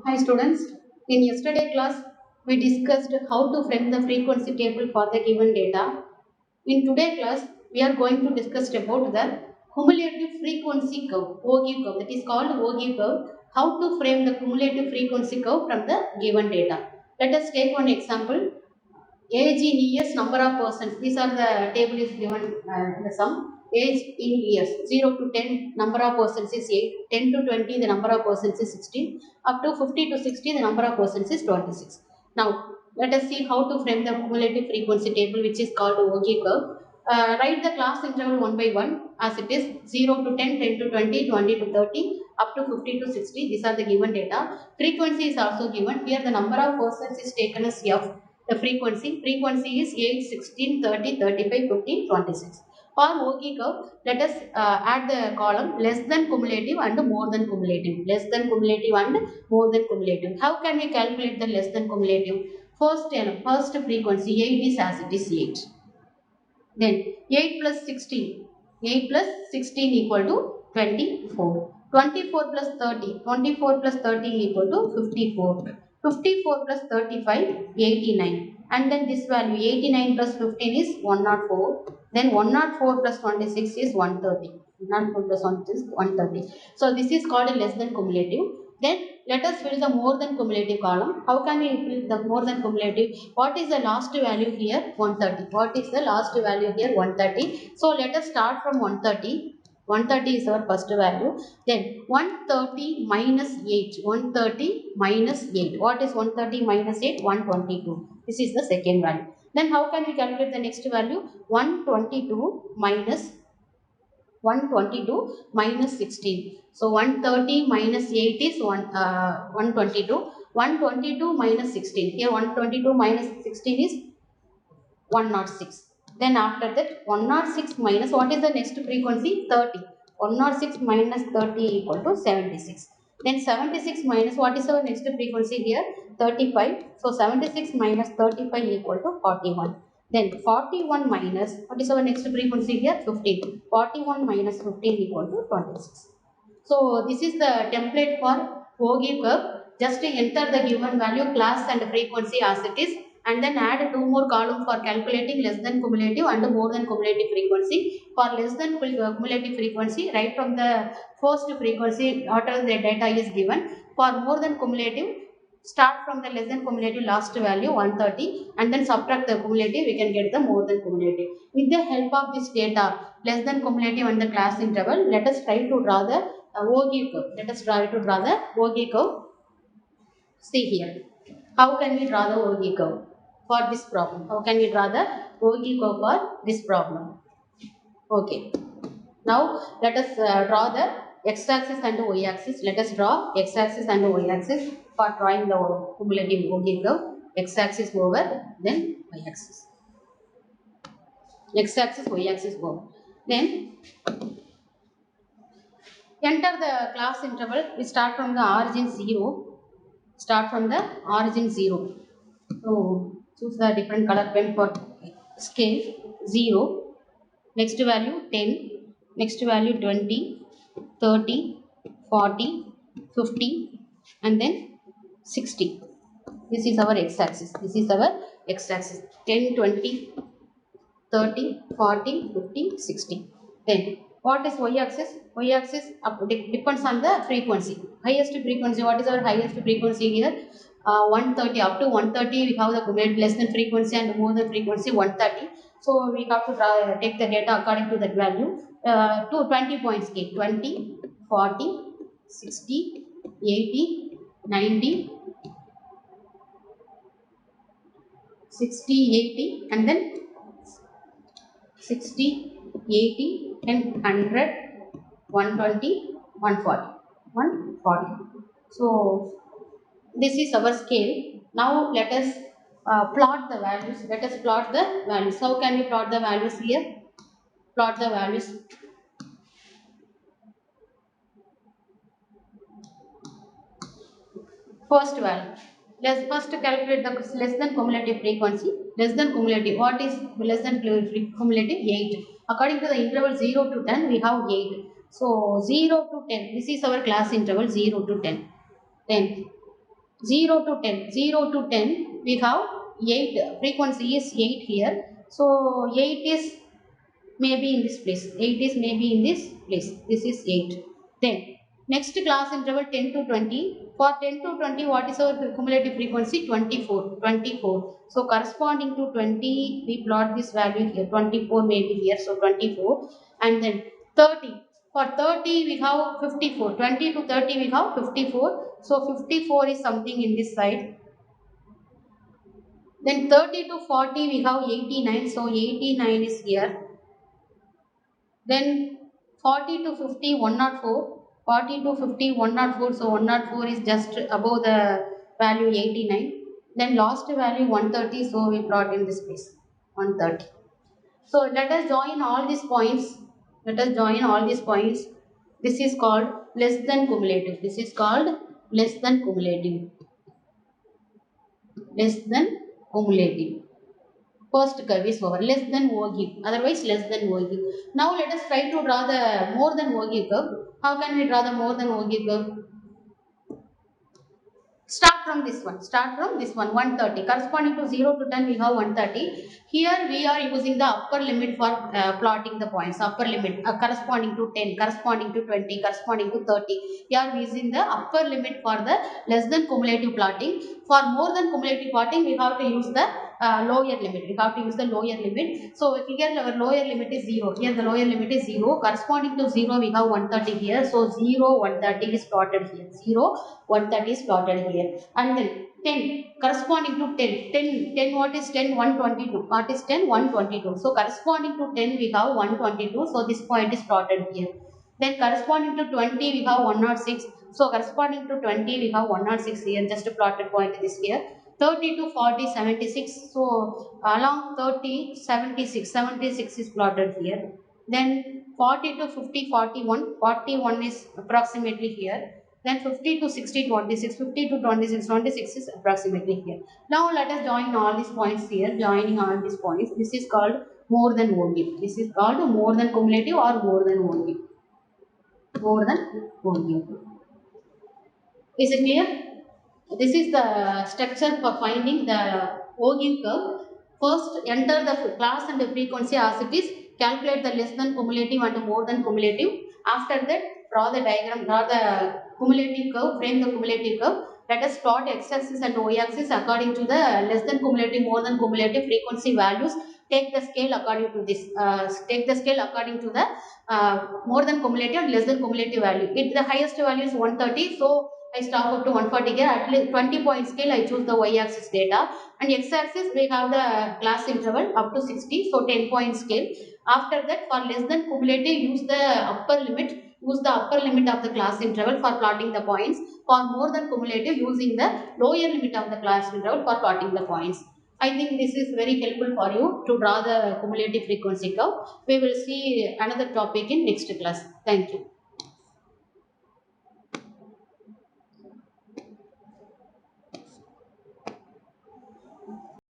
Hi students, in yesterday class we discussed how to frame the frequency table for the given data. In today's class we are going to discuss about the cumulative frequency curve, OG curve, that is called OG curve, how to frame the cumulative frequency curve from the given data. Let us take one example. Age in years, number of persons. These are the table is given in the sum. Age in years, 0 to 10, number of persons is 8. 10 to 20, the number of persons is 16. Up to 50 to 60, the number of persons is 26. Now, let us see how to frame the cumulative frequency table, which is called OG curve. Write the class interval one by one as it is 0 to 10, 10 to 20, 20 to 30, up to 50 to 60. These are the given data. Frequency is also given. Here the number of persons is taken as F. The frequency is 8, 16, 30, 35, 15, 26. For OG curve, let us add the column less than cumulative and more than cumulative. Less than cumulative and more than cumulative. How can we calculate the less than cumulative? First frequency 8 is as it is 8. Then 8 plus 16. 8 plus 16 equal to 24. 24 plus 30. 24 plus 30 equal to 54. 54 plus 35, 89. And then this value 89 plus 15 is 104. Then 104 plus 26 is 130. 104 plus 1 is 130. So this is called a less than cumulative. Then let us fill the more than cumulative column. How can we fill the more than cumulative? What is the last value here? 130. What is the last value here? 130. So let us start from 130. 130 is our first value. Then 130 minus 8. 130 minus 8. What is 130 minus 8? 122. This is the second value. Then how can we calculate the next value? 122 minus 122 minus 16. So 130 minus 8 is 122. 122 minus 16. Here 122 minus 16 is 106. Then after that 106 minus what is the next frequency? 30. 106 minus 30 equal to 76. Then 76 minus what is our next frequency here? 35. So 76 minus 35 equal to 41. Then 41 minus what is our next frequency here? 15. 41 minus 15 equal to 26. So this is the template for OG curve. Just enter the given value, class and frequency as it is, and then add two more columns for calculating less than cumulative and more than cumulative frequency. For less than cumulative frequency, right from the first frequency, whatever the data is given. For more than cumulative, start from the less than cumulative last value 130 and then subtract the cumulative, we can get the more than cumulative. With the help of this data, less than cumulative and the class interval, let us try to draw the OG curve. Let us try to draw the OG curve. See here. How can we draw the OG curve for this problem? How can we draw the OG curve for this problem? Okay. Now let us draw the x-axis and the y-axis. Let us draw x-axis and the y-axis for drawing the cumulative OG curve. X-axis over, then y-axis. X-axis, y-axis over. Then enter the class interval. We start from the origin 0. Start from the origin 0. So choose the different color pen for scale. 0. Next value 10. Next value 20. 30, 40, 50 and then 60. This is our x-axis. This is our x-axis. 10, 20, 30, 40, 50, 60. Then what is y-axis? Y-axis depends on the frequency. Highest frequency. What is our highest frequency here? 130. Up to 130 we have the cumulative less than frequency and more than frequency 130. So we have to take the data according to that value. To 20 point scale. 20, 40, 60, 80, 90, 60, 80 and then 60, 80 and 100, 120, 140. 140. So this is our scale. Now let us plot the values. Let us plot the values. How can we plot the values here? Plot the values. First value. Let's first calculate the less than cumulative frequency. Less than cumulative. What is less than cumulative? 8. According to the interval 0 to 10, we have 8. So 0 to 10. This is our class interval 0 to 10. Then 0 to 10. 0 to 10 we have 8. Frequency is 8 here. So 8 is maybe in this place. 8 is maybe in this place. This is 8. Then next class interval 10 to 20. For 10 to 20 what is our cumulative frequency? 24. 24. So corresponding to 20 we plot this value here. 24 maybe here. So 24. And then 30. For 30 we have 54. 20 to 30 we have 54. So 54 is something in this side. Then 30 to 40 we have 89. So 89 is here. Then 40 to 50, 104. 40 to 50, 104. So 104 is just above the value 89. Then last value 130. So we plot in this place 130. So let us join all these points. Let us join all these points. This is called less than cumulative. This is called less than cumulative. Less than cumulative. First curve is over, less than OQ, otherwise less than OQ. Now let us try to draw the more than OQ curve. How can we draw the more than OQ curve? Start from this one. Start from this one. 130. Corresponding to 0 to 10, we have 130. Here we are using the upper limit for plotting the points. Upper limit corresponding to 10, corresponding to 20, corresponding to 30. We are using the upper limit for the less than cumulative plotting. For more than cumulative plotting, we have to use the lower limit. We have to use the lower limit. So here our lower limit is 0. Here the lower limit is 0. Corresponding to 0, we have 130 here. So 0, 130 is plotted here. 0, 130 is plotted here. And then 10 corresponding to 10. 10, 10 what is 10? 122. What is 10? 122. So corresponding to 10 we have 122. So this point is plotted here. Then corresponding to 20 we have 106. So corresponding to 20 we have 106 here. Just a plotted point is here. 30 to 40 76. So along 30 76. 76 is plotted here. Then 40 to 50 41. 41 is approximately here. Then 50 to 60 26. 50 to 26 26 is approximately here. Now let us join all these points here. Joining all these points, this is called more than OQ. This is called more than cumulative or more than OQ. More than OQ. Is it clear? This is the structure for finding the OQ curve. First, enter the class and the frequency as it is. Calculate the less than cumulative and more than cumulative. After that, draw the diagram, draw the cumulative curve, frame the cumulative curve. Let us plot x-axis and y-axis according to the less than cumulative, more than cumulative frequency values. Take the scale according to this. Take the scale according to the more than cumulative and less than cumulative value. The highest value is 130. So I stop up to 140 here. At least 20 point scale, I choose the y-axis data. And x-axis, we have the class interval up to 60. So 10 point scale. After that, for less than cumulative, use the upper limit. Use the upper limit of the class interval for plotting the points. For more than cumulative, using the lower limit of the class interval for plotting the points. I think this is very helpful for you to draw the cumulative frequency curve. We will see another topic in next class. Thank you.